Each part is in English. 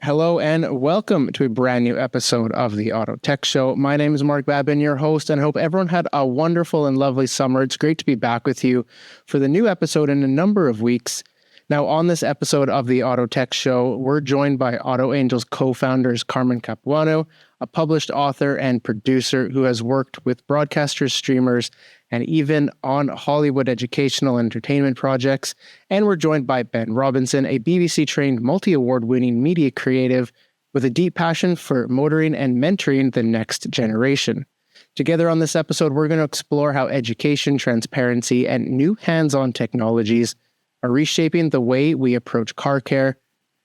Hello and welcome to a brand new episode of the Auto Tech Show. My name is Mark Babin, your host, and I hope everyone had a wonderful and lovely summer. It's great to be back with you for the new episode in a number of weeks. Now, on this episode of the Auto Tech Show, we're joined by AutoAngels co-founders Carmen Capuano, a published author and producer who has worked with broadcasters, streamers, and even on Hollywood educational entertainment projects. And we're joined by Ben Robinson, a BBC-trained multi-award-winning media creative with a deep passion for motoring and mentoring the next generation. Together on this episode, we're going to explore how education, transparency, and new hands-on technologies are reshaping the way we approach car care,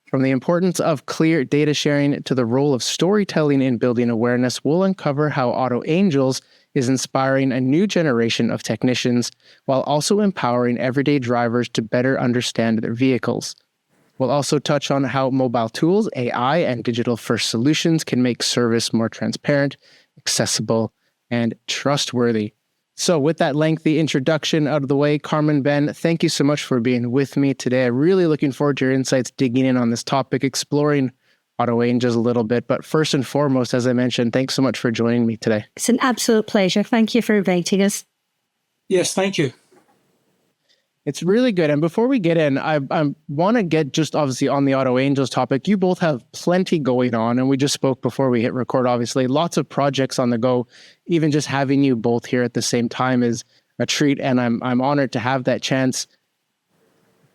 from the importance of clear data sharing to the role of storytelling in building awareness. We'll uncover how AutoAngels is inspiring a new generation of technicians while also empowering everyday drivers to better understand their vehicles. We'll also touch on how mobile tools, AI, and digital-first solutions can make service more transparent, accessible, and trustworthy. So with that lengthy introduction out of the way, Carmen, Ben, thank you so much for being with me today. I'm really looking forward to your insights, digging in on this topic, exploring AutoAngels a little bit. But first and foremost, as I mentioned, thanks so much for joining me today. It's an absolute pleasure. Thank you for inviting us. Yes, thank you. It's really good. And before we get in, I want to get just obviously on the AutoAngels topic. You both have plenty going on, and we just spoke before we hit record, obviously. Lots of projects on the go. Even just having you both here at the same time is a treat, and I'm honored to have that chance.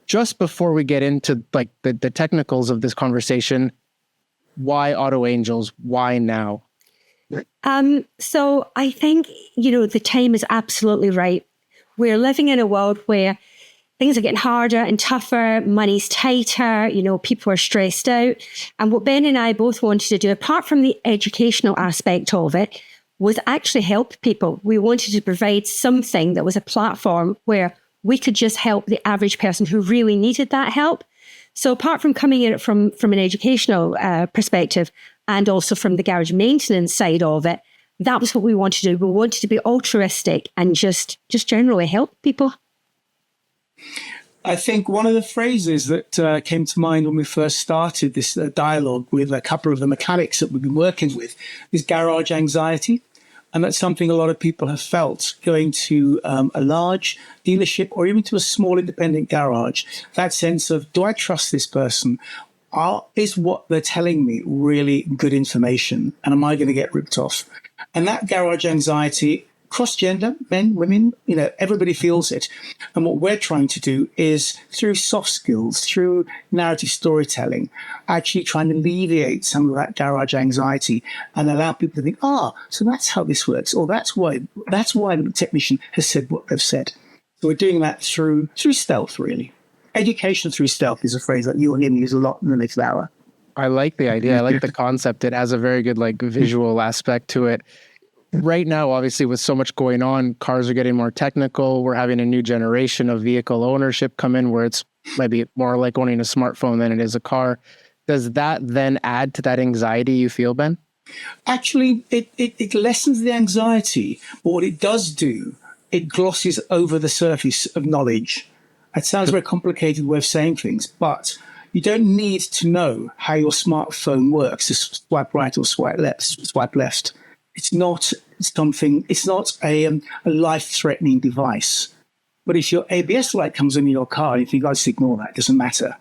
Just before we get into like the technicals of this conversation, why AutoAngels? Why now? So I think, the time is absolutely right. We're living in a world where things are getting harder and tougher, money's tighter, people are stressed out. And what Ben and I both wanted to do, apart from the educational aspect of it, was actually help people. We wanted to provide something that was a platform where we could just help the average person who really needed that help. So apart from coming at it from an educational perspective and also from the garage maintenance side of it, that was what we wanted to do. We wanted to be altruistic and just generally help people. I think one of the phrases that came to mind when we first started this dialogue with a couple of the mechanics that we've been working with is garage anxiety. And that's something a lot of people have felt going to a large dealership or even to a small independent garage. That sense of, do I trust this person? Is what they're telling me really good information? And am I going to get ripped off? And that garage anxiety, cross-gender, men, women, everybody feels it. And what we're trying to do is, through soft skills, through narrative storytelling, actually trying to alleviate some of that garage anxiety and allow people to think, so that's how this works, or that's why the technician has said what they've said. So we're doing that through stealth, really. Education through stealth is a phrase that you'll hear me use a lot in the next hour. I like the idea. I like the concept. It has a very good visual aspect to it. Right now, obviously, with so much going on, cars are getting more technical. We're having a new generation of vehicle ownership come in where it's maybe more like owning a smartphone than it is a car. Does that then add to that anxiety you feel, Ben? Actually, it lessens the anxiety. But what it does do, it glosses over the surface of knowledge. It sounds a very complicated way of saying things, but you don't need to know how your smartphone works to swipe right or swipe left. It's not a life-threatening device. But if your ABS light comes on in your car, and if you guys ignore that, it doesn't matter.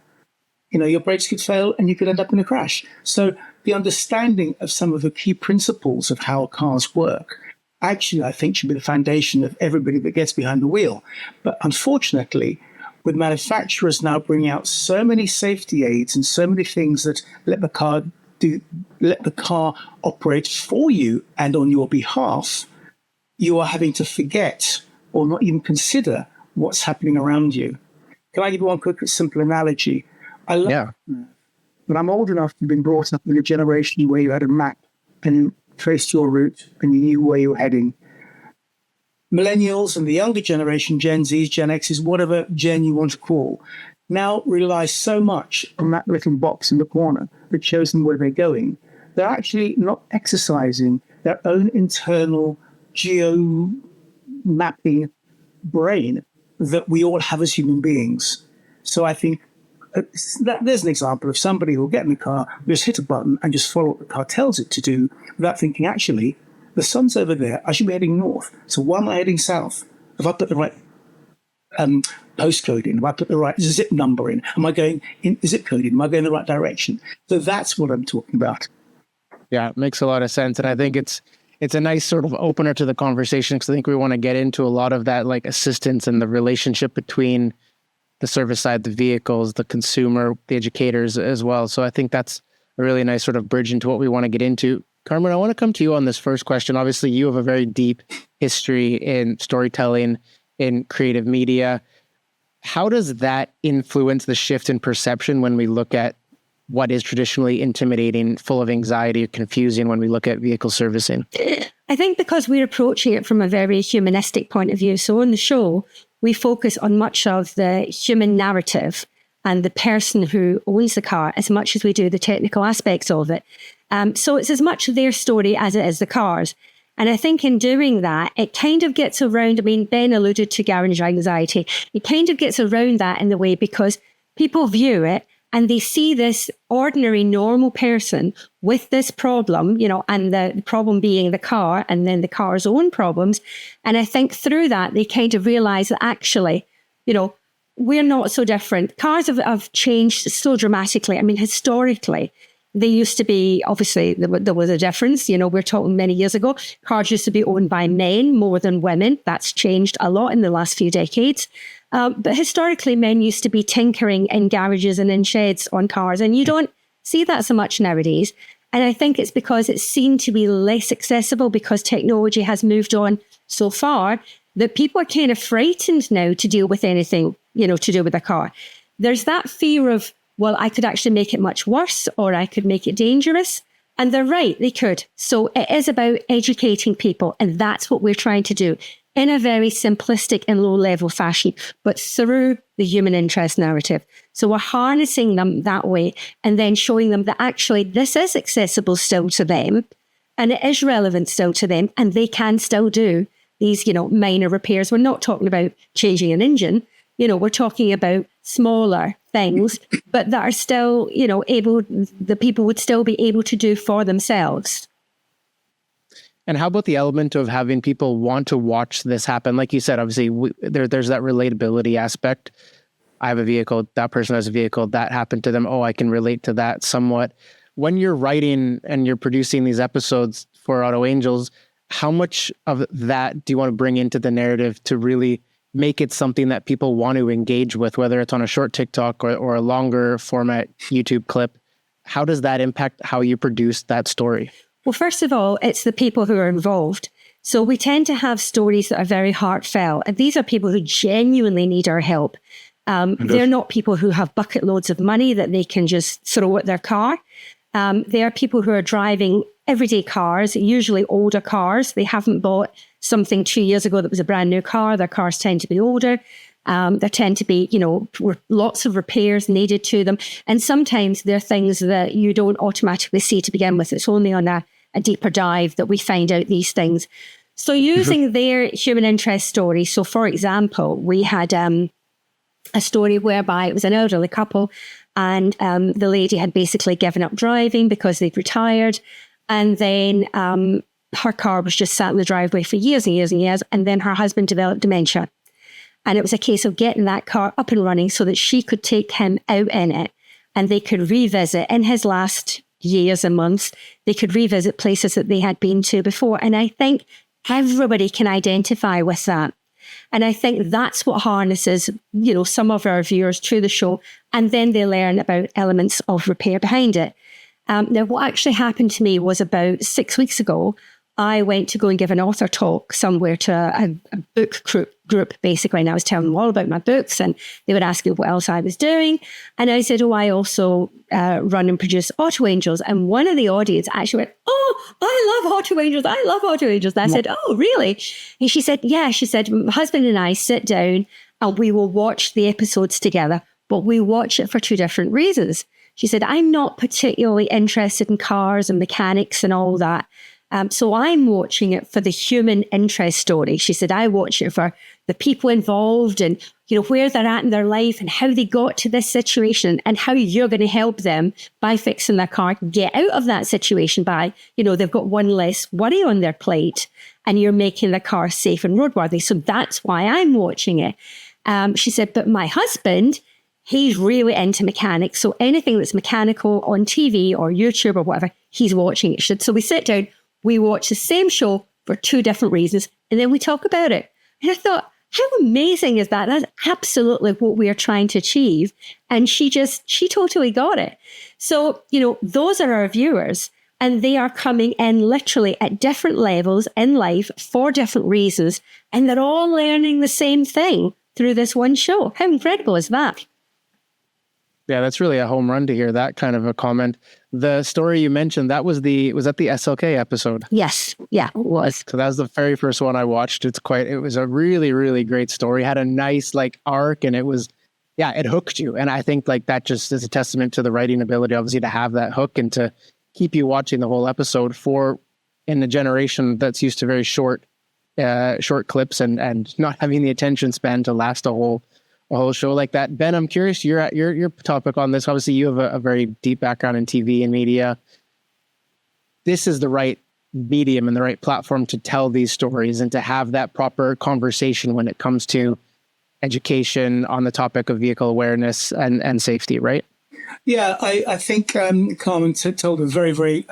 Your brakes could fail and you could end up in a crash. So the understanding of some of the key principles of how cars work actually, I think, should be the foundation of everybody that gets behind the wheel. But unfortunately, with manufacturers now bringing out so many safety aids and so many things that let the car operate for you and on your behalf, you are having to forget or not even consider what's happening around you. Can I give you one quick, simple analogy? But I'm old enough to have been brought up in a generation where you had a map and you traced your route and you knew where you were heading. Millennials and the younger generation, Gen Zs, Gen Xs, whatever gen you want to call, now rely so much on that little box in the corner that shows them where they're going. They're actually not exercising their own internal geo-mapping brain that we all have as human beings. So I think there's an example of somebody who will get in the car, just hit a button and just follow what the car tells it to do without thinking, actually, the sun's over there. I should be heading north. So why am I heading south? Have I put the right postcode in? Have I put the right zip number in? Am I going in zip code in? Am I going the right direction? So that's what I'm talking about. Yeah, it makes a lot of sense. And I think it's a nice sort of opener to the conversation, because I think we want to get into a lot of that, like assistance and the relationship between the service side, the vehicles, the consumer, the educators as well. So I think that's a really nice sort of bridge into what we want to get into. Carmen, I want to come to you on this first question. Obviously, you have a very deep history in storytelling, in creative media. How does that influence the shift in perception when we look at what is traditionally intimidating, full of anxiety, or confusing when we look at vehicle servicing? I think because we're approaching it from a very humanistic point of view. So on the show, we focus on much of the human narrative and the person who owns the car as much as we do the technical aspects of it. So it's as much their story as it is the cars. And I think in doing that, it kind of gets around, Ben alluded to garage anxiety. It kind of gets around that in the way because people view it and they see this ordinary, normal person with this problem, and the problem being the car and then the car's own problems. And I think through that, they kind of realize that actually, we're not so different. Cars have changed so dramatically. Historically, they used to be, obviously, there was a difference. We're talking many years ago. Cars used to be owned by men more than women. That's changed a lot in the last few decades. But historically, men used to be tinkering in garages and in sheds on cars. And you don't see that so much nowadays. And I think it's because it's seen to be less accessible because technology has moved on so far that people are kind of frightened now to deal with anything, to do with a car. There's that fear of, well, I could actually make it much worse or I could make it dangerous. And they're right, they could. So it is about educating people. And that's what we're trying to do in a very simplistic and low-level fashion, but through the human interest narrative. So we're harnessing them that way and then showing them that actually this is accessible still to them and it is relevant still to them and they can still do these, minor repairs. We're not talking about changing an engine. We're talking about smaller things, but that are still, the people would still be able to do for themselves. And how about the element of having people want to watch this happen? Like you said, obviously, there's that relatability aspect. I have a vehicle, that person has a vehicle, that happened to them. Oh, I can relate to that somewhat. When you're writing and you're producing these episodes for AutoAngels, how much of that do you want to bring into the narrative to really make it something that people want to engage with, whether it's on a short TikTok or a longer format YouTube clip? How does that impact how you produce that story? Well, first of all, it's the people who are involved. So we tend to have stories that are very heartfelt. And these are people who genuinely need our help. They're not people who have bucket loads of money that they can just throw at their car. They are people who are driving everyday cars, usually older cars. They haven't bought something 2 years ago that was a brand new car. Their cars tend to be older. There tend to be, lots of repairs needed to them. And sometimes they're things that you don't automatically see to begin with. It's only on a deeper dive that we find out these things. So using their human interest story. So for example, we had a story whereby it was an elderly couple and the lady had basically given up driving because they'd retired. And then her car was just sat in the driveway for years and years and years. And then her husband developed dementia. And it was a case of getting that car up and running so that she could take him out in it and they could revisit in his last years and months, they could revisit places that they had been to before. And I think everybody can identify with that. And I think that's what harnesses, some of our viewers to the show. And then they learn about elements of repair behind it. Now, what actually happened to me was about 6 weeks ago, I went to go and give an author talk somewhere to a book group, basically, and I was telling them all about my books, and they would ask me what else I was doing. And I said, I also run and produce AutoAngels. And one of the audience actually went, oh, I love AutoAngels. I love AutoAngels. And I said, oh, really? And she said, yeah. She said, my husband and I sit down and we will watch the episodes together, but we watch it for two different reasons. She said, I'm not particularly interested in cars and mechanics and all that. So I'm watching it for the human interest story. She said, I watch it for the people involved and, where they're at in their life and how they got to this situation and how you're going to help them by fixing their car get out of that situation by, they've got one less worry on their plate and you're making the car safe and roadworthy. So that's why I'm watching it. She said, but my husband, he's really into mechanics. So anything that's mechanical on TV or YouTube or whatever, he's watching it. So we sit down, we watch the same show for two different reasons, and then we talk about it. And I thought, how amazing is that? That's absolutely what we are trying to achieve. And she totally got it. So, those are our viewers, and they are coming in literally at different levels in life for different reasons. And they're all learning the same thing through this one show. How incredible is that? Yeah, that's really a home run to hear that kind of a comment. The story you mentioned, was that the SLK episode? Yes. Yeah, it was. So that was the very first one I watched. It was a really, really great story. It had a nice arc, and it hooked you. And I think that just is a testament to the writing ability, obviously, to have that hook and to keep you watching the whole episode in a generation that's used to very short clips and not having the attention span to last a whole show like that. Ben, I'm curious, your topic on this. Obviously, you have a very deep background in TV and media. This is the right medium and the right platform to tell these stories and to have that proper conversation when it comes to education on the topic of vehicle awareness and safety, right? Yeah, I think Carmen told a very, very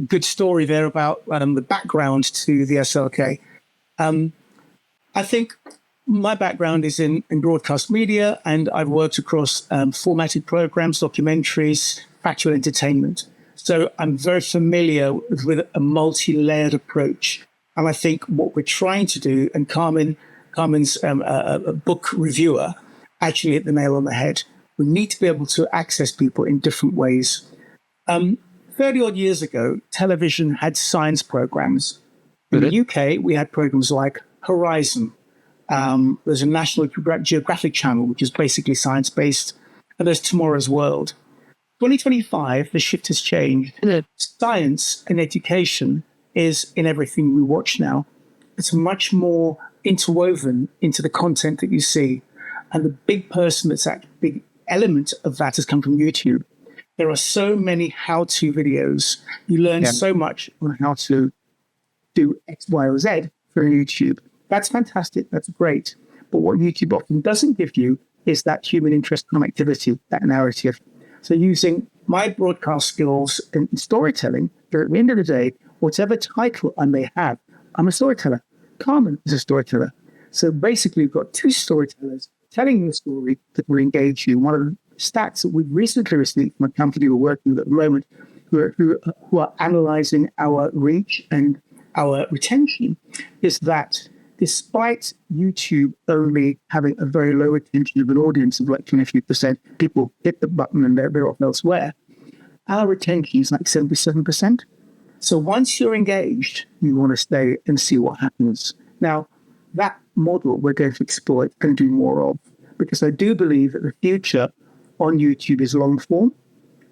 good story there about the background to the SLK. I think my background is in broadcast media, and I've worked across formatted programs, documentaries, factual entertainment. So I'm very familiar with a multi-layered approach. And I think what we're trying to do, and Carmen's a book reviewer, actually hit the nail on the head. We need to be able to access people in different ways. 30 odd years ago, television had science programs. In the UK, we had programs like Horizon. There's a National Geographic channel, which is basically science-based, and there's Tomorrow's World. 2025, the shift has changed. Science and education is in everything we watch now. It's much more interwoven into the content that you see. And the big big element of that has come from YouTube. There are so many how-to videos. You learn so much on how to do X, Y, or Z from YouTube. That's fantastic. That's great. But what YouTube often doesn't give you is that human interest connectivity, that narrative. So using my broadcast skills in storytelling, at the end of the day, whatever title I may have, I'm a storyteller. Carmen is a storyteller. So basically, we've got two storytellers telling you a story that will engage you. One of the stats that we've recently received from a company we're working with at the moment, who are analyzing our reach and our retention, is that despite YouTube only having a very low retention of an audience of 23%, people hit the button and they're off elsewhere, our retention is 77%. So once you're engaged, you want to stay and see what happens. Now, that model we're going to exploit and do more of, because I do believe that the future on YouTube is long form.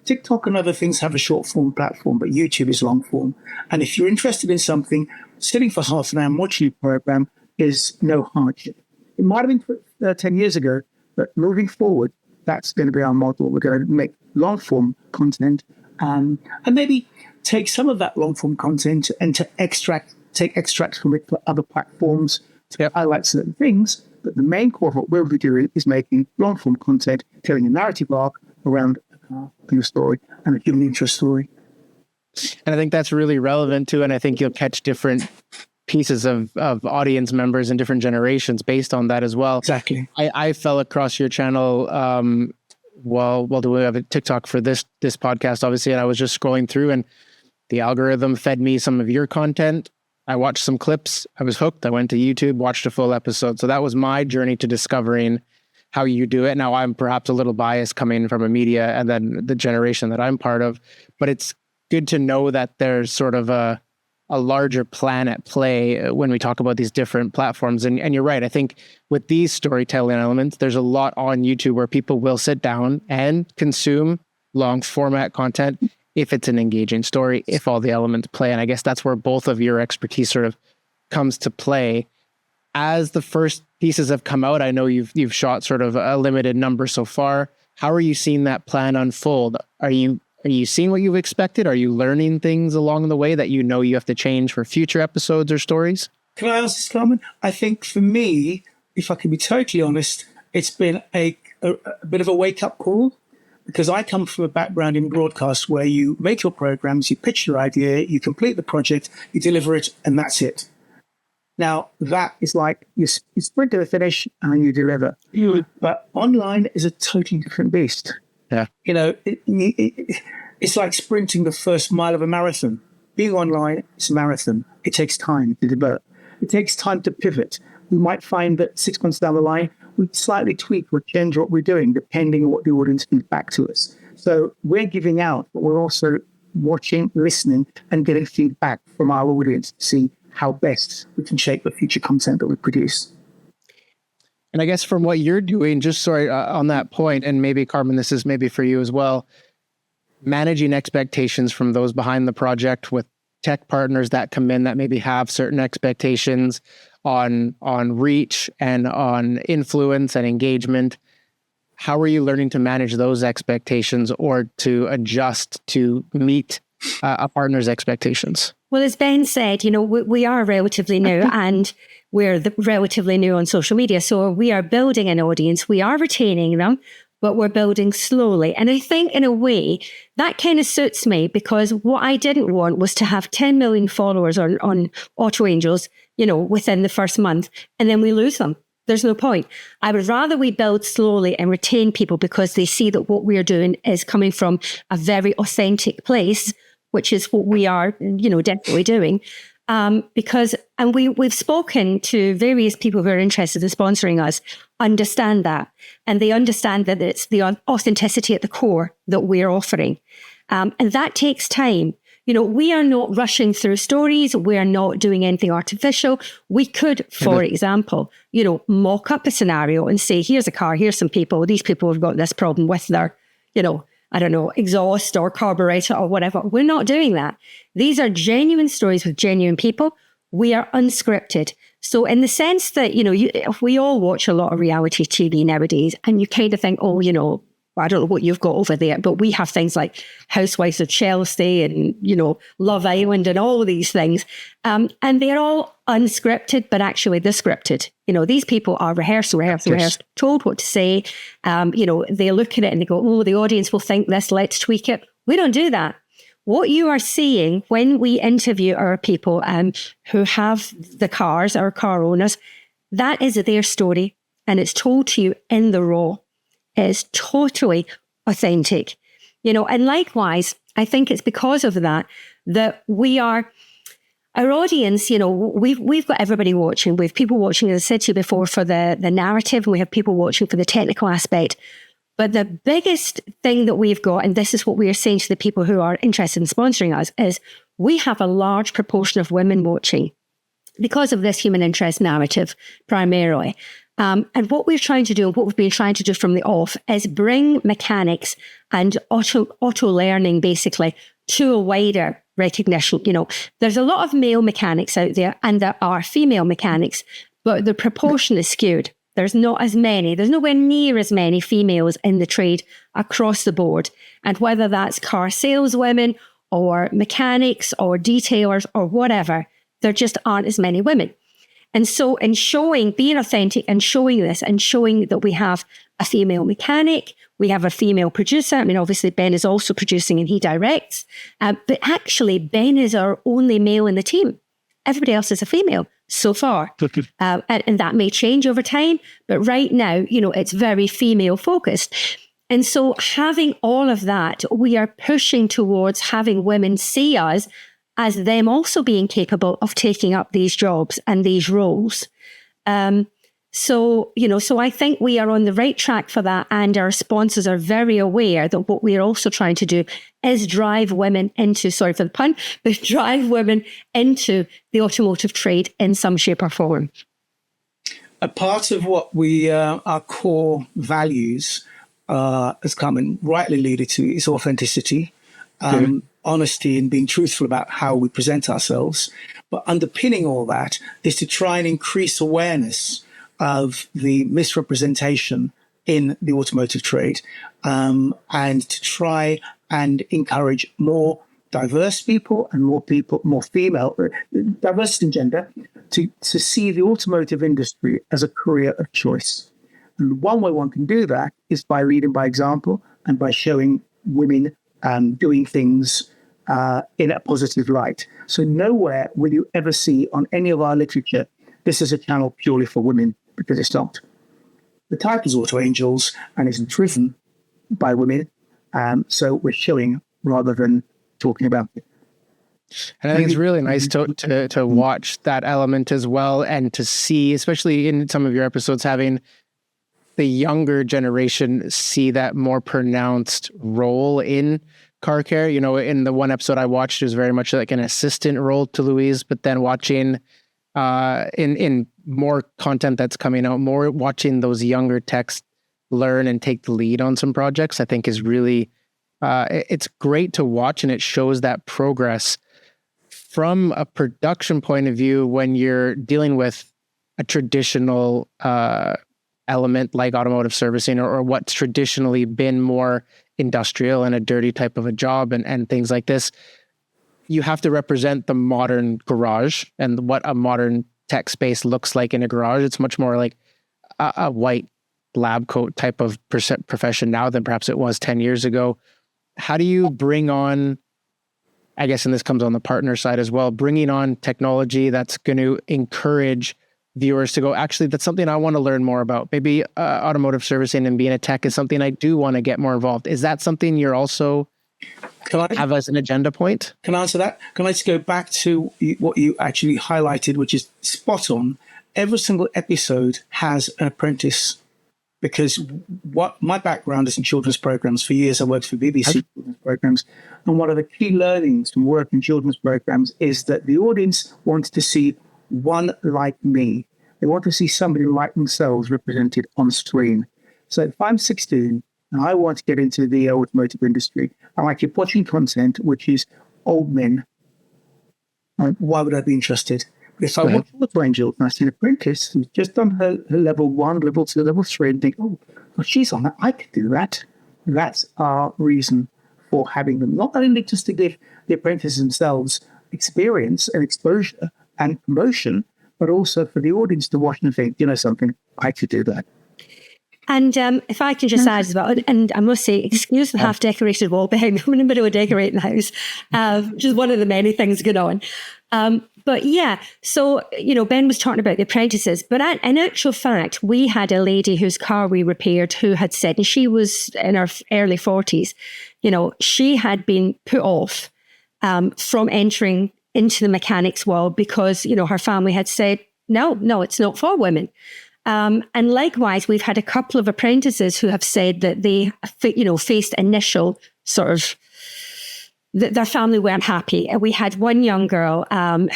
TikTok and other things have a short form platform, but YouTube is long form. And if you're interested in something, sitting for half an hour and watching a program is no hardship. It might have been 10 years ago, but moving forward, that's going to be our model. We're going to make long form content and maybe take some of that long form content and take extracts from it for other platforms to highlight certain things. But the main core of what we'll be doing is making long form content, telling a narrative arc around a story and a human interest story. And I think that's really relevant too. And I think you'll catch different pieces of audience members in different generations based on that as well. Exactly. I fell across your channel while we have a TikTok for this podcast, obviously, and I was just scrolling through and the algorithm fed me some of your content. I watched some clips. I was hooked. I went to YouTube, watched a full episode. So that was my journey to discovering how you do it. Now I'm perhaps a little biased coming from a media and then the generation that I'm part of, but it's good to know that there's sort of a larger plan at play when we talk about these different platforms. And you're right. I think with these storytelling elements, there's a lot on YouTube where people will sit down and consume long format content if it's an engaging story, if all the elements play. And I guess that's where both of your expertise sort of comes to play. as the first pieces have come out, I know you've shot sort of a limited number so far. How are you seeing that plan unfold? Are you seeing what you've expected? Are you learning things along the way that you know you have to change for future episodes or stories? Can I ask this, Carmen? I think for me, if I can be totally honest, it's been a bit of a wake-up call, because I come from a background in broadcast where you make your programs, you pitch your idea, you complete the project, you deliver it, and that's it. Now, that is like you sprint to the finish and you deliver. But online is a totally different beast. Yeah. You know, it's like sprinting the first mile of a marathon. Being online, it's a marathon. It takes time to develop. It takes time to pivot. We might find that 6 months down the line, we slightly tweak or change what we're doing, depending on what the audience feeds back to us. So we're giving out, but we're also watching, listening, and getting feedback from our audience to see how best we can shape the future content that we produce. And I guess from what you're doing, just sorry on that point, and maybe Carmen, this is maybe for you as well, managing expectations from those behind the project with tech partners that come in that maybe have certain expectations on reach and on influence and engagement. How are you learning to manage those expectations or to adjust to meet a partner's expectations? Well, as Ben said, you know, we are relatively new and we're relatively new on social media. So we are building an audience. We are retaining them, but we're building slowly. And I think in a way that kind of suits me, because what I didn't want was to have 10 million followers on AutoAngels, you know, within the first month, and then we lose them. There's no point. I would rather we build slowly and retain people because they see that what we're doing is coming from a very authentic place, which is what we are, you know, definitely doing. We've spoken to various people who are interested in sponsoring us, understand that. And they understand that it's the authenticity at the core that we're offering. And that takes time. You know, we are not rushing through stories. We are not doing anything artificial. We could, for example, you know, mock up a scenario and say, here's a car, here's some people. These people have got this problem with their, you know, I don't know, exhaust or carburetor or whatever. We're not doing that. These are genuine stories with genuine people. We are unscripted. So in the sense that, you know, we all watch a lot of reality TV nowadays, and you kind of think, oh, you know, I don't know what you've got over there, but we have things like Housewives of Chelsea and, you know, Love Island and all of these things. And they're all unscripted, but actually they're scripted. You know, these people are rehearsed, told what to say. You know, they look at it and they go, oh, the audience will think this, let's tweak it. We don't do that. What you are seeing when we interview our people who have the cars, our car owners, that is their story, and it's told to you in the raw. Is totally authentic, you know, and likewise, I think it's because of that we are, our audience, you know, we've got everybody watching. We have people watching, as I said to you before, for the narrative, and we have people watching for the technical aspect. But the biggest thing that we've got, and this is what we are saying to the people who are interested in sponsoring us, is we have a large proportion of women watching because of this human interest narrative primarily. And what we're trying to do, and what we've been trying to do from the off, is bring mechanics and auto learning basically to a wider recognition. You know, there's a lot of male mechanics out there, and there are female mechanics, but the proportion is skewed. There's not as many. There's nowhere near as many females in the trade across the board. And whether that's car saleswomen or mechanics or detailers or whatever, there just aren't as many women. And so in showing, being authentic and showing this and showing that we have a female mechanic, we have a female producer. I mean, obviously Ben is also producing and he directs, but actually Ben is our only male in the team. Everybody else is a female so far. And that may change over time, but right now, you know, it's very female focused. And so having all of that, we are pushing towards having women see us as them also being capable of taking up these jobs and these roles. So I think we are on the right track for that. And our sponsors are very aware that what we're also trying to do is drive women into, sorry for the pun, but drive women into the automotive trade in some shape or form. A part of what our core values, as Carmen rightly alluded to, is authenticity. honesty and being truthful about how we present ourselves. But underpinning all that is to try and increase awareness of the misrepresentation in the automotive trade, and to try and encourage more diverse people and more female, diversity in gender, to see the automotive industry as a career of choice. And one way one can do that is by leading by example and by showing women doing things in a positive light. So nowhere will you ever see on any of our literature, this is a channel purely for women, because it's not. The title is AutoAngels and it's driven by women. So we're showing rather than talking about it. And I think it's really nice to watch that element as well, and to see, especially in some of your episodes, having the younger generation see that more pronounced role in car care. You know, in the one episode I watched, it was very much like an assistant role to Louise, but then watching in more content that's coming out, more watching those younger techs learn and take the lead on some projects, I think is really, it's great to watch, and it shows that progress from a production point of view when you're dealing with a traditional element like automotive servicing, or what's traditionally been more industrial and a dirty type of a job and things like this. You have to represent the modern garage and what a modern tech space looks like in a garage. It's much more like a white lab coat type of profession now than perhaps it was 10 years ago. How do you bring on, I guess, and this comes on the partner side as well, bringing on technology that's going to encourage viewers to go, actually, that's something I want to learn more about. Maybe automotive servicing and being a tech is something I do want to get more involved. Is that something you're also have as an agenda point? Can I answer that? Can I just go back to what you actually highlighted, which is spot on? Every single episode has an apprentice, because what my background is in children's programs. For years, I worked for BBC children's programs. And one of the key learnings from work in children's programs is that the audience wants to see one like me. They want to see somebody like themselves represented on screen. So if I'm 16 and I want to get into the automotive industry, and I keep watching content which is old men, why would I be interested? But if I watch AutoAngels and I see an apprentice who's just done her level 1, level 2, level 3, and think, oh, well, she's on that, I could do that. That's our reason for having them. Not only just to give the apprentices themselves experience and exposure and promotion, but also for the audience to watch and think, you know something, I could do that. And if I can just add as well, and I must say, excuse the half-decorated wall behind me. I'm in the middle of decorating the house, which is one of the many things going on. But yeah, so, you know, Ben was talking about the apprentices, but in actual fact, we had a lady whose car we repaired who had said, and she was in her early 40s, you know, she had been put off from entering into the mechanics world because, you know, her family had said, no, it's not for women. And likewise, we've had a couple of apprentices who have said that they, you know, faced initial sort of, their family weren't happy. And we had one young girl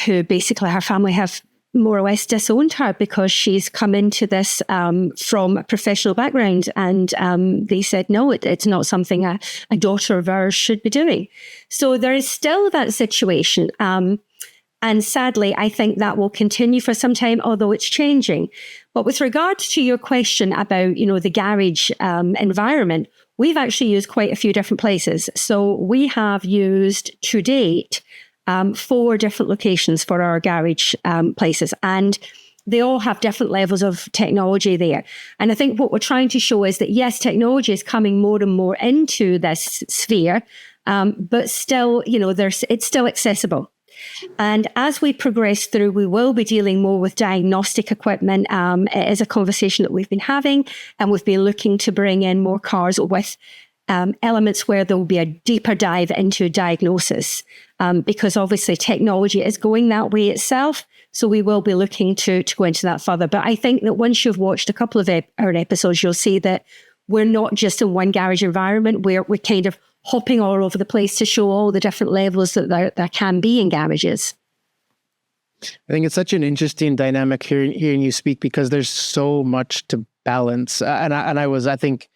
who basically her family have more or less disowned her because she's come into this from a professional background. And they said, no, it's not something a daughter of ours should be doing. So there is still that situation. And sadly, I think that will continue for some time, although it's changing. But with regards to your question about, you know, the garage environment, we've actually used quite a few different places. So we have used to date 4 different locations for our garage places. And they all have different levels of technology there. And I think what we're trying to show is that, yes, technology is coming more and more into this sphere, but still, you know, it's still accessible. And as we progress through, we will be dealing more with diagnostic equipment. It is a conversation that we've been having, and we've been looking to bring in more cars with elements where there will be a deeper dive into diagnosis, because obviously technology is going that way itself. So we will be looking to go into that further. But I think that once you've watched a couple of our episodes, you'll see that we're not just in one garage environment. We're kind of hopping all over the place to show all the different levels that there can be in garages. I think it's such an interesting dynamic hearing you speak, because there's so much to balance. I think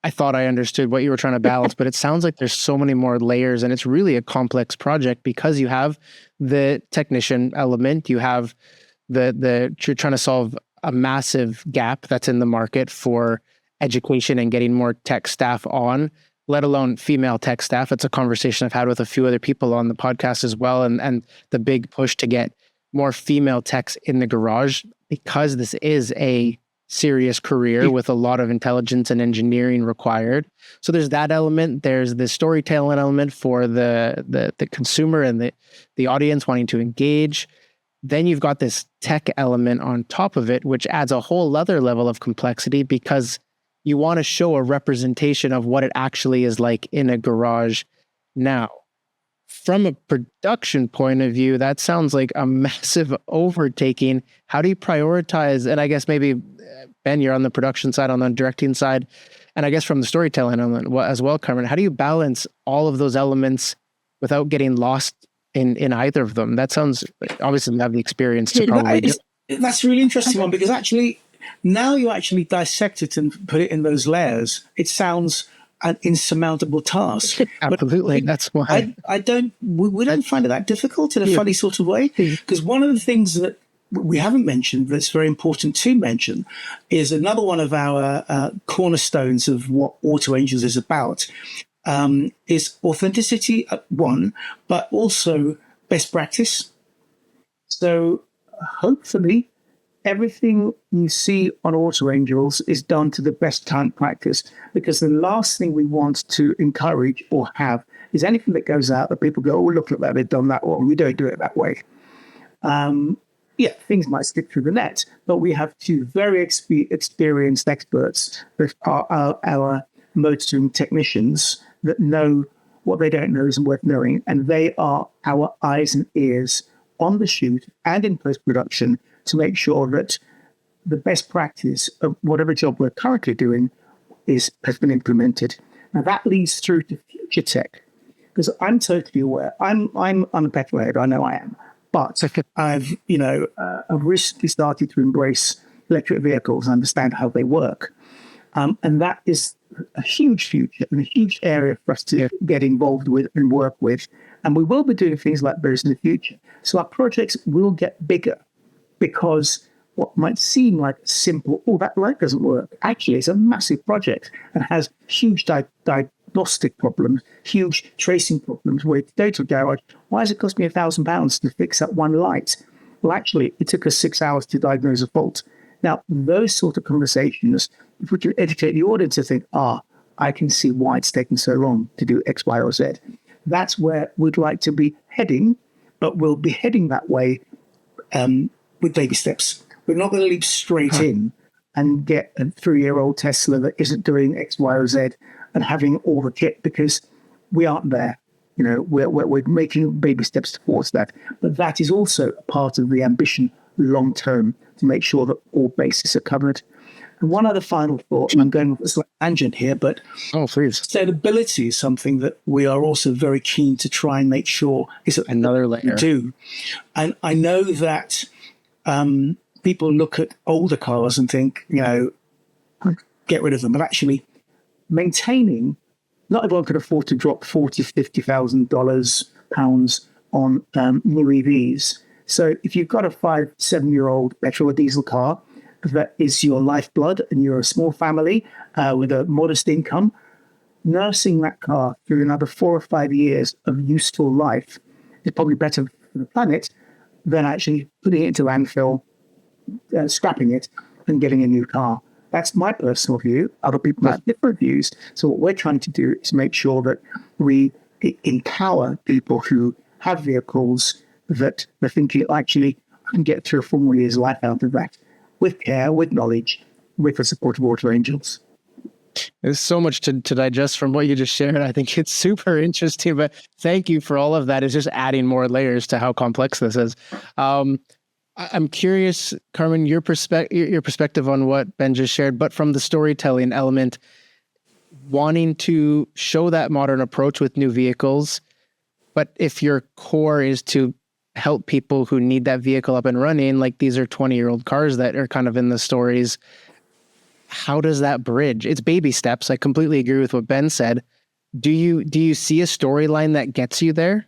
I thought I understood what you were trying to balance, but it sounds like there's so many more layers, and it's really a complex project because you have the technician element, you have you're trying to solve a massive gap that's in the market for education and getting more tech staff on, let alone female tech staff. It's a conversation I've had with a few other people on the podcast as well, and the big push to get more female techs in the garage because this is a serious career with a lot of intelligence and engineering required. So there's that element. There's the storytelling element for the consumer and the audience wanting to engage. Then you've got this tech element on top of it, which adds a whole other level of complexity because you want to show a representation of what it actually is like in a garage now. From a production point of view, that sounds like a massive overtaking. How do you prioritize? And I guess maybe, Ben, you're on the production side, on the directing side, and I guess from the storytelling element as well, Carmen, how do you balance all of those elements without getting lost in either of them? That sounds, obviously you have the experience to probably do. That's a really interesting one because actually, now you actually dissect it and put it in those layers, it sounds an insurmountable task. Absolutely. But that's why we don't find it that difficult in a funny sort of way. Because one of the things that we haven't mentioned that's very important to mention is another one of our cornerstones of what AutoAngels is about is authenticity, one, but also best practice. So hopefully everything you see on AutoAngels is done to the best talent practice, because the last thing we want to encourage or have is anything that goes out that people go, oh, look at that, they've done that wrong. We don't do it that way. Things might slip through the net, but we have two very experienced experts that are our motoring technicians that know what they don't know isn't worth knowing, and they are our eyes and ears on the shoot and in post-production to make sure that the best practice of whatever job we're currently doing has been implemented. Now that leads through to future tech, because I'm totally aware. I'm a petrolhead. I know I am, but I've recently started to embrace electric vehicles and understand how they work, and that is a huge future and a huge area for us to get involved with and work with. And we will be doing things like those in the future. So our projects will get bigger, because what might seem like a simple, that light doesn't work, actually it's a massive project and has huge diagnostic problems, huge tracing problems, where you go to a garage, why does it cost me £1,000 to fix that one light? Well, actually, it took us 6 hours to diagnose a fault. Now, those sort of conversations, if we can educate the audience to think, I can see why it's taking so long to do X, Y, or Z. That's where we'd like to be heading, but we'll be heading that way with baby steps. We're not going to leap straight in and get a 3-year-old Tesla that isn't doing X, Y, or Z and having all the kit, because we aren't there. We're making baby steps towards that. But that is also a part of the ambition long term, to make sure that all bases are covered. And one other final thought, and I'm going with a slight tangent here, but please. Sustainability is something that we are also very keen to try and make sure is another layer. We do. And I know that people look at older cars and think, get rid of them. But actually, maintaining, not everyone could afford to drop $40,000, £50,000 on new EVs. So if you've got a 5-7-year-old petrol or diesel car that is your lifeblood and you're a small family with a modest income, nursing that car through another 4 or 5 years of useful life is probably better for the planet than actually putting it into landfill, scrapping it, and getting a new car. That's my personal view. Other people have different views. So what we're trying to do is make sure that we empower people who have vehicles that they're thinking, actually, I can get 3 or 4 more years of life out of that, with care, with knowledge, with the support of AutoAngels. There's so much to digest from what you just shared. I think it's super interesting, but thank you for all of that. It's just adding more layers to how complex this is. I'm curious, Carmen, your perspective on what Ben just shared, but from the storytelling element, wanting to show that modern approach with new vehicles, but if your core is to help people who need that vehicle up and running, like these are 20-year-old cars that are kind of in the stories, how does that bridge? It's baby steps. I completely agree with what Ben said. Do you see a storyline that gets you there?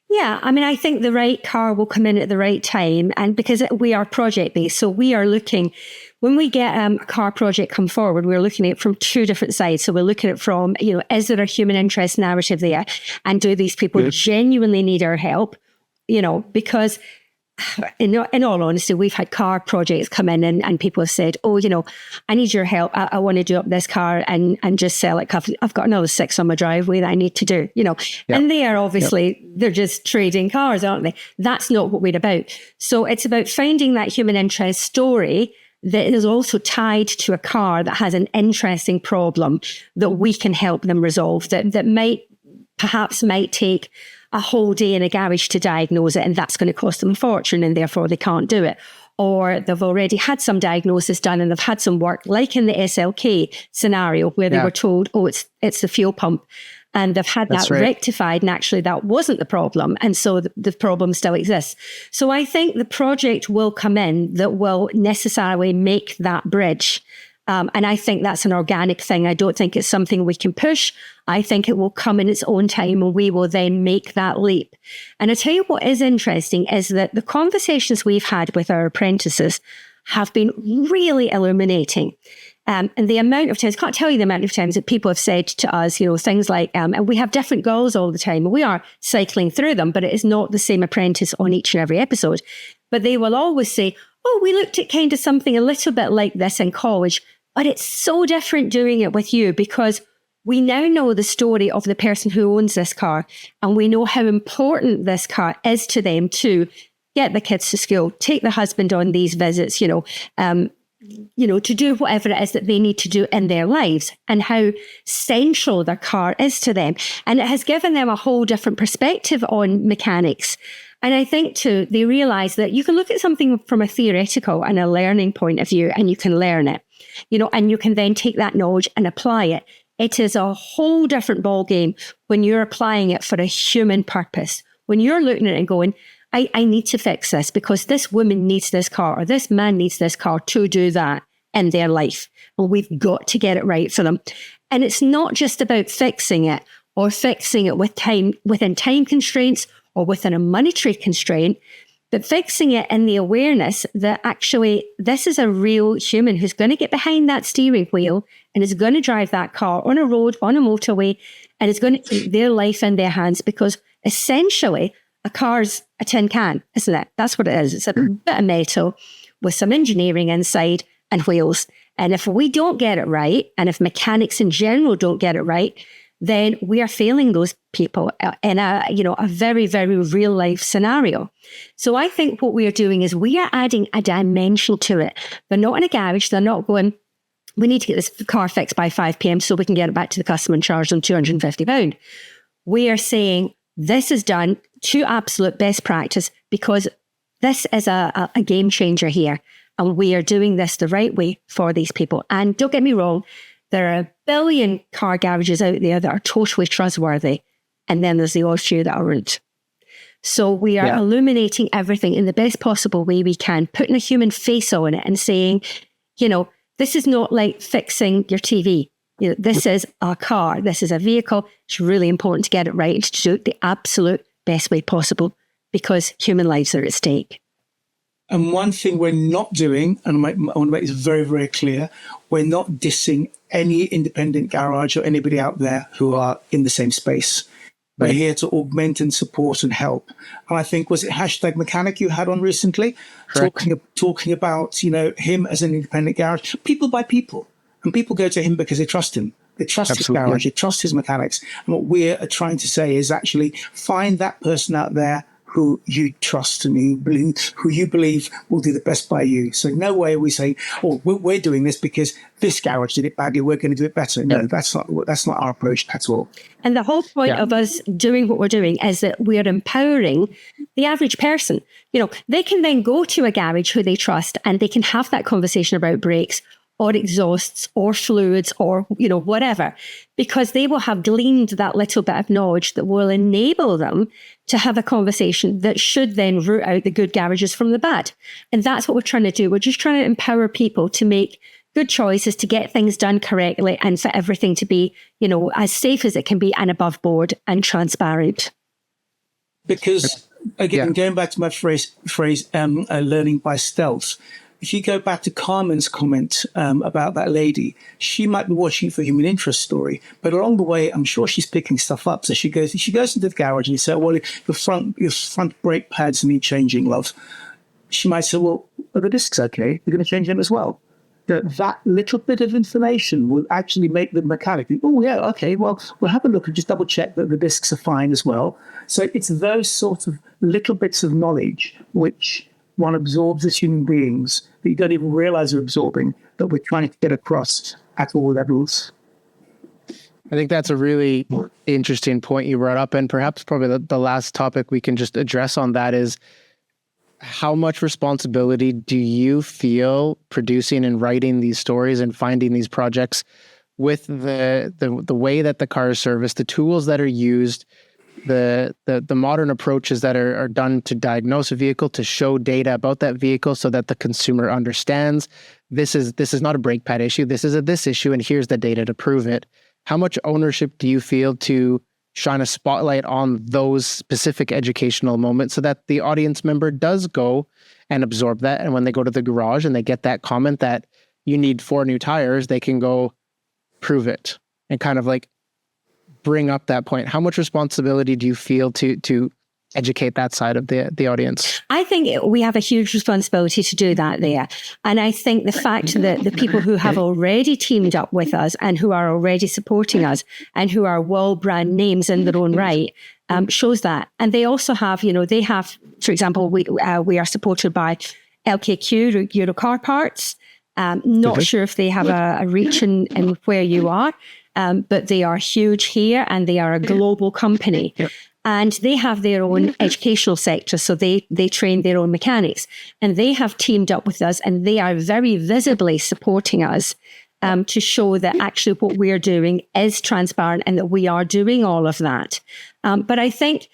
Yeah, I mean, I think the right car will come in at the right time. And because we are project based, so we are looking, when we get a car project come forward, we're looking at it from two different sides. So we're looking at it from, is there a human interest narrative there? And do these people genuinely need our help? Because in all honesty, we've had car projects come in and people have said, oh, I need your help. I want to do up this car and just sell it. I've got another 6 on my driveway that I need to do, and they are obviously, they're just trading cars, aren't they? That's not what we're about. So it's about finding that human interest story that is also tied to a car that has an interesting problem that we can help them resolve, that might take a whole day in a garage to diagnose it, and that's going to cost them a fortune, and therefore they can't do it. Or they've already had some diagnosis done and they've had some work, like in the SLK scenario where they were told, oh, it's the fuel pump. And they've had that rectified, and actually that wasn't the problem. And so the problem still exists. So I think the project will come in that will necessarily make that bridge. And I think that's an organic thing. I don't think it's something we can push. I think it will come in its own time and we will then make that leap. And I tell you what is interesting is that the conversations we've had with our apprentices have been really illuminating. And the amount of times, I can't tell you the amount of times that people have said to us, things like, and we have different goals all the time. We are cycling through them, but it is not the same apprentice on each and every episode. But they will always say, oh, we looked at kind of something a little bit like this in college, but it's so different doing it with you because we now know the story of the person who owns this car, and we know how important this car is to them to get the kids to school, take the husband on these visits, to do whatever it is that they need to do in their lives, and how central their car is to them. And it has given them a whole different perspective on mechanics. And I think too, they realize that you can look at something from a theoretical and a learning point of view, and you can learn it, and you can then take that knowledge and apply it. It is a whole different ballgame when you're applying it for a human purpose. When you're looking at it and going, I need to fix this because this woman needs this car or this man needs this car to do that in their life. And we've got to get it right for them. And it's not just about fixing it or fixing it within time constraints or within a monetary constraint, but fixing it in the awareness that actually this is a real human who's going to get behind that steering wheel and is going to drive that car on a road, on a motorway, and is going to take their life in their hands because essentially a car's a tin can, isn't it? That's what it is. It's a bit of metal with some engineering inside and wheels. And if we don't get it right, and if mechanics in general don't get it right, then we are failing those people in a very, very real life scenario. So I think what we are doing is we are adding a dimension to it. They're not in a garage. They're not going, we need to get this car fixed by 5 p.m. so we can get it back to the customer and charge them £250. We are saying this is done to absolute best practice because this is a game changer here. And we are doing this the right way for these people. And don't get me wrong, there are a billion car garages out there that are totally trustworthy. And then there's the odd few that aren't. So we are illuminating everything in the best possible way we can, putting a human face on it and saying, this is not like fixing your TV. This is a car. This is a vehicle. It's really important to get it right and to do it the absolute best way possible because human lives are at stake. And one thing we're not doing, and I want to make this very, very clear, we're not dissing any independent garage or anybody out there who are in the same space. We're here to augment and support and help. And I think, was it #mechanic you had on recently? Talking about, him as an independent garage, people by people. And people go to him because they trust him. They trust his garage, they trust his mechanics. And what we're trying to say is actually find that person out there who you trust and who you believe will do the best by you. So no way are we saying, oh, we're doing this because this garage did it badly, we're going to do it better. No, that's not our approach at all. And the whole point of us doing what we're doing is that we are empowering the average person. They can then go to a garage who they trust and they can have that conversation about brakes or exhausts or fluids or, whatever, because they will have gleaned that little bit of knowledge that will enable them to have a conversation that should then root out the good garages from the bad. And that's what we're trying to do. We're just trying to empower people to make good choices to get things done correctly and for everything to be, as safe as it can be and above board and transparent. Because, again, going back to my phrase, learning by stealth, if you go back to Carmen's comment about that lady, she might be watching for human interest story, but along the way, I'm sure she's picking stuff up. So she goes into the garage and you say, well, your front brake pads need changing, love. She might say, well, are the discs okay? You're going to change them as well. That little bit of information will actually make the mechanic think, oh, yeah, okay, well, we'll have a look and just double check that the discs are fine as well. So it's those sorts of little bits of knowledge which one absorbs as human beings that you don't even realize you're absorbing, that we're trying to get across at all levels. I think that's a really interesting point you brought up. And perhaps probably the last topic we can just address on that is, how much responsibility do you feel producing and writing these stories and finding these projects with the way that the car is serviced, the tools that are used, the modern approaches that are done to diagnose a vehicle, to show data about that vehicle so that the consumer understands this is not a brake pad issue, this is a this issue, and here's the data to prove it. How much ownership do you feel to shine a spotlight on those specific educational moments so that the audience member does go and absorb that? And when they go to the garage and they get that comment that you need 4 new tires, they can go prove it and kind of like bring up that point. How much responsibility do you feel to educate that side of the audience? I think we have a huge responsibility to do that there. And I think the fact that the people who have already teamed up with us and who are already supporting us and who are world brand names in their own right shows that. And they also have, they have, for example, we are supported by LKQ, Euro Car Parts. Not sure if they have a reach in where you are, but they are huge here and they are a global company. Yep. And they have their own educational sector, so they train their own mechanics. And they have teamed up with us, and they are very visibly supporting us to show that actually what we're doing is transparent and that we are doing all of that. But I think,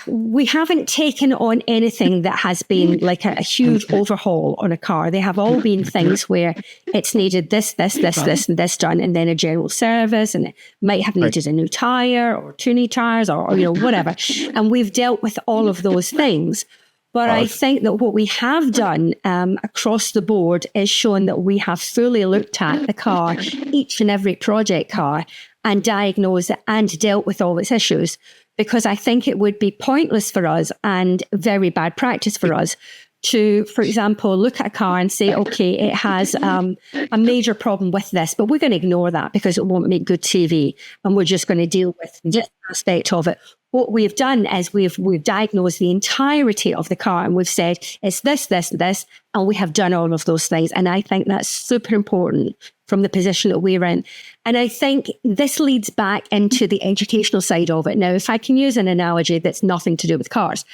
we haven't taken on anything that has been like a huge overhaul on a car. They have all been things where it's needed this, and this done, and then a general service, and it might have needed a new tire or 2 new tires or whatever. And we've dealt with all of those things. But I think that what we have done across the board is shown that we have fully looked at the car, each and every project car, and diagnosed it and dealt with all its issues. Because I think it would be pointless for us and very bad practice for us to, for example, look at a car and say, okay, it has a major problem with this, but we're going to ignore that because it won't make good TV, and we're just going to deal with this aspect of it. What we've done is we've diagnosed the entirety of the car, and we've said it's this, and we have done all of those things. And I think that's super important from the position that we're in. And I think this leads back into the educational side of it. Now, if I can use an analogy that's nothing to do with cars,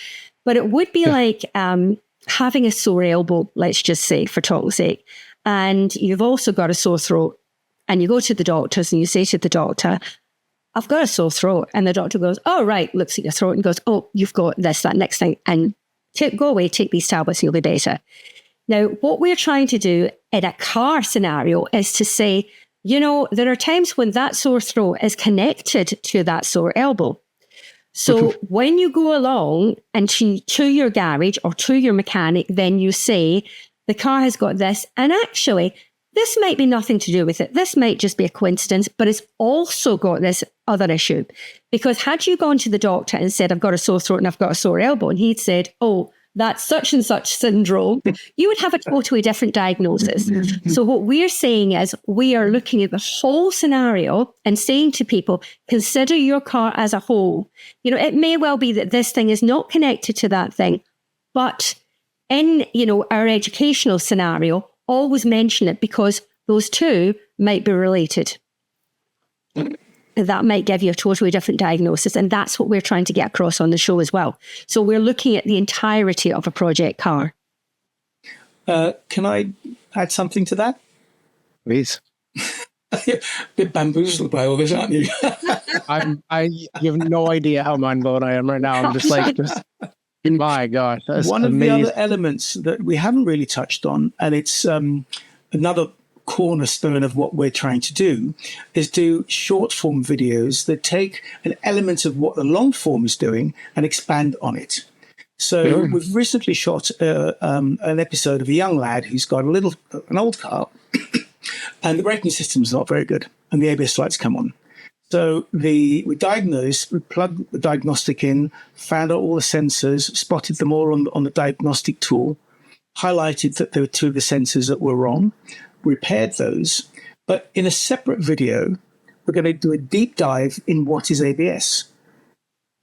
but it would be like having a sore elbow, let's just say, for talk's sake, and you've also got a sore throat, and you go to the doctors and you say to the doctor, I've got a sore throat. And the doctor goes, oh, right, looks at your throat and goes, oh, you've got this, that, next thing, and go away, take these tablets and you'll be better. Now, what we're trying to do in a car scenario is to say, there are times when that sore throat is connected to that sore elbow. So when you go along and to your garage or to your mechanic, then you say, the car has got this, and actually, this might be nothing to do with it. This might just be a coincidence, but it's also got this other issue. Because had you gone to the doctor and said, I've got a sore throat and I've got a sore elbow, and he'd said, oh, that's such and such syndrome, you would have a totally different diagnosis. So what we're saying is we are looking at the whole scenario and saying to people, consider your car as a whole. It may well be that this thing is not connected to that thing, but in, our educational scenario, always mention it because those two might be related. That might give you a totally different diagnosis. And that's what we're trying to get across on the show as well. So we're looking at the entirety of a project car. Can I add something to that? Please. A bit bamboozled by all this, aren't you? You have no idea how mind blown I am right now. I'm just my God. That's one amazing. of the other elements that we haven't really touched on, and it's another cornerstone of what we're trying to do is do short form videos that take an element of what the long form is doing and expand on it. So we've recently shot an episode of a young lad who's got an old car and the braking system's not very good and the ABS lights come on. So we diagnosed, we plugged the diagnostic in, found out all the sensors, spotted them all on the diagnostic tool, highlighted that there were two of the sensors that were wrong, repaired those. But in a separate video, we're going to do a deep dive in what is ABS.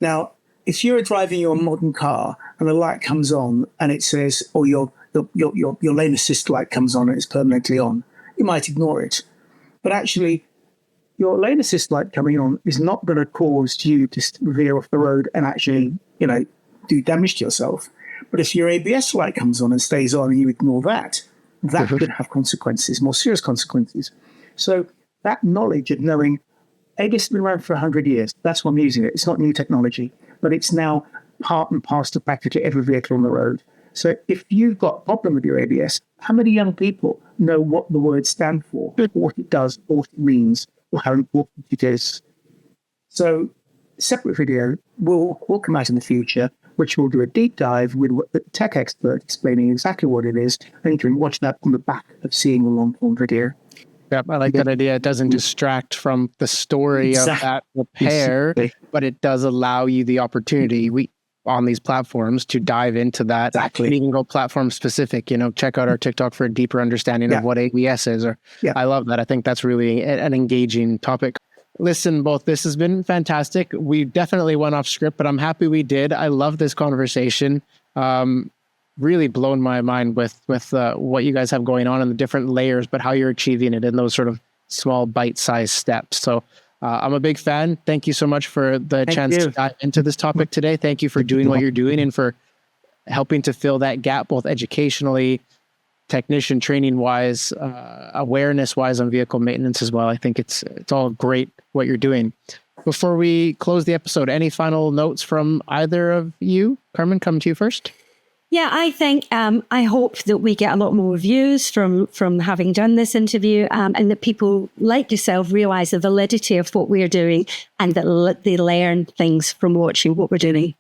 Now, if you're driving your modern car and the light comes on and it says, or your lane assist light comes on and it's permanently on, you might ignore it. But actually, your lane assist light coming on is not going to cause you to veer off the road and actually, do damage to yourself. But if your ABS light comes on and stays on and you ignore that could have consequences, more serious consequences. So that knowledge of knowing ABS has been around for 100 years. That's why I'm using it. It's not new technology, but it's now part and parcel of practically every vehicle on the road. So if you've got a problem with your ABS, how many young people know what the words stand for, what it does, what it means, or how important it is? So separate video will come out in the future, which will do a deep dive with the tech expert explaining exactly what it is, and you can watch that on the back of seeing the long-form video. Yep, I like that idea. It doesn't distract from the story of that repair, but it does allow you the opportunity on these platforms to dive into that. Exactly. And even go platform specific, check out our TikTok for a deeper understanding of what ABS is. I love that. I think that's really an engaging topic. Listen, both, this has been fantastic. We definitely went off script, but I'm happy we did. I love this conversation. Really blown my mind with what you guys have going on and the different layers, but how you're achieving it in those sort of small bite-sized steps. So I'm a big fan. Thank you so much for the chance to dive into this topic today. Thank you for doing what you're doing and for helping to fill that gap, both educationally, technician training wise, awareness wise on vehicle maintenance as well. I think it's all great what you're doing. Before we close the episode, any final notes from either of you? Carmen, come to you first. Yeah, I think I hope that we get a lot more views from having done this interview, and that people like yourself realize the validity of what we're doing and that they learn things from watching what we're doing.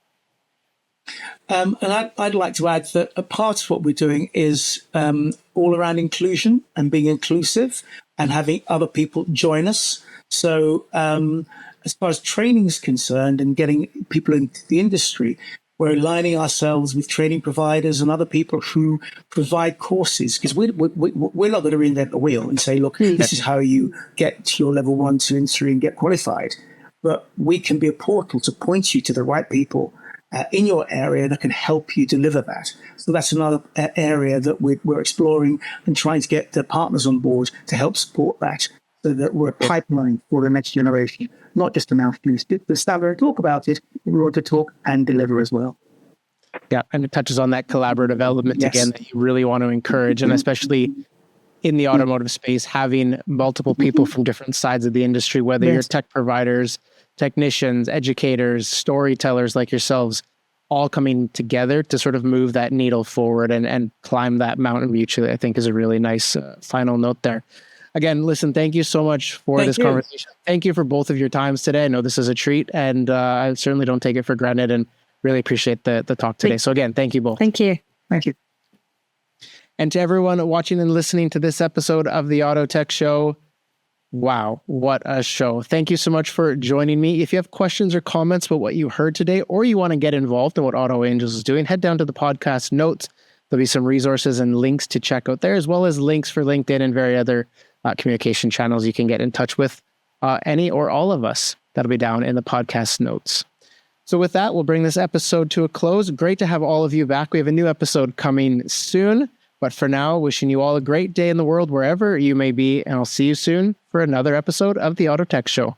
And I'd like to add that a part of what we're doing is all around inclusion and being inclusive and having other people join us. So as far as training is concerned and getting people into the industry, we're aligning ourselves with training providers and other people who provide courses, because we're not going to reinvent the wheel and say, look, this is how you get to your level 1, 2, and 3 and get qualified. But we can be a portal to point you to the right people in your area that can help you deliver that. So that's another area that we're exploring and trying to get the partners on board to help support that, so that we're a pipeline for the next generation, not just a mouthpiece. The standard talk about it, we want to talk and deliver as well. Yeah, and it touches on that collaborative element again that you really want to encourage, and especially in the automotive space, having multiple people from different sides of the industry, whether you're tech providers, technicians, educators, storytellers like yourselves, all coming together to sort of move that needle forward and climb that mountain mutually, I think is a really nice final note there. Again, listen, thank you so much for this conversation. Thank you for both of your times today. I know this is a treat, and I certainly don't take it for granted, and really appreciate the talk today. So again, thank you both. Thank you. Thank you. And to everyone watching and listening to this episode of the Auto Tech Show, wow, what a show. Thank you so much for joining me. If you have questions or comments about what you heard today, or you want to get involved in what AutoAngels is doing, head down to the podcast notes. There'll be some resources and links to check out there, as well as links for LinkedIn and various other communication channels you can get in touch with any or all of us. That'll be down in the podcast notes. So with that, we'll bring this episode to a close. Great to have all of you back. We have a new episode coming soon. But for now, wishing you all a great day in the world, wherever you may be. And I'll see you soon for another episode of the Auto Tech Show.